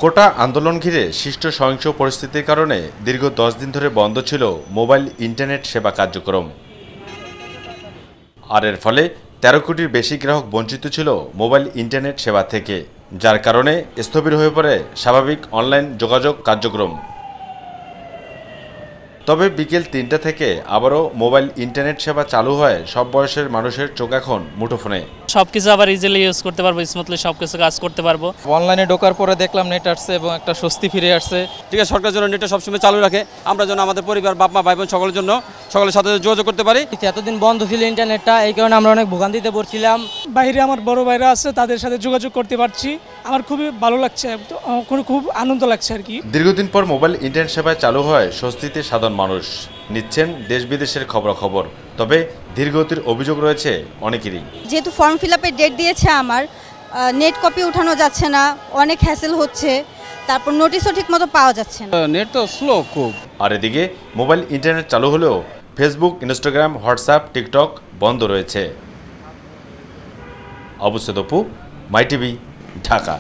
কোটা আন্দোলন ঘিরে সৃষ্ট সহিংস পরিস্থিতির কারণে দীর্ঘ 10 দিন ধরে বন্ধ ছিল মোবাইল ইন্টারনেট সেবা কার্যক্রম। আর এর ফলে 13 কোটির বেশি গ্রাহক বঞ্চিত ছিল মোবাইল ইন্টারনেট সেবা থেকে, যার কারণে স্থবির হয়ে পড়ে স্বাভাবিক অনলাইন যোগাযোগ কার্যক্রম। তবে বিকেল 3টা থেকে আবারও মোবাইল ইন্টারনেট সেবা চালু হয় সব বয়সের মানুষের চোখ এখন মুঠোফোনে। সবকিছু আবার ইজিলি ইউজ করতে পারবো, স্মুথলি সবকিছু কাজ করতে পারবো। অনলাইনে ঢোকার পরে দেখলাম নেট আসছে এবং একটা স্বস্তি ফিরে আসছে। ঠিক আছে, সরকার যেন নেটটা সবসময় চালু রাখে, আমরা যেন আমাদের পরিবার, বাপ মা, ভাই বোন সকলের জন্য সকলের সাথে যোগাযোগ করতে পারি। এতদিন বন্ধ ছিল ইন্টারনেটটা, এই কারণে আমরা অনেক ভোগান্তিতে পড়ছিলাম। বাইরে আমার বড় ভাইরা আছে, তাদের সাথে যোগাযোগ করতে পারছি, আমার খুবই ভালো লাগছে, খুব আনন্দ লাগছে আর কি। দীর্ঘদিন পর মোবাইল ইন্টারনেট সেবায় চালু হয় স্বস্তিতে সাধারণ মানুষ নিচ্ছেন দেশ বিদেশের খবরাখবর। তবে ধীরগতির অভিযোগ রয়েছে অনেকেরই। যেহেতু ফর্ম ফিল আপের ডেট দিয়েছে আমার, নেট কপি উঠানো যাচ্ছে না, অনেক হ্যাসেল হচ্ছে, তারপর নোটিশও ঠিকমতো পাওয়া যাচ্ছে না, নেট তো স্লো খুব। আর এদিকে মোবাইল ইন্টারনেট চালু হলেও ফেসবুক, ইনস্টাগ্রাম, হোয়াটসঅ্যাপ, টিকটক বন্ধ রয়েছে। অবশ্যই দপু, মাই টিভি, ঢাকা।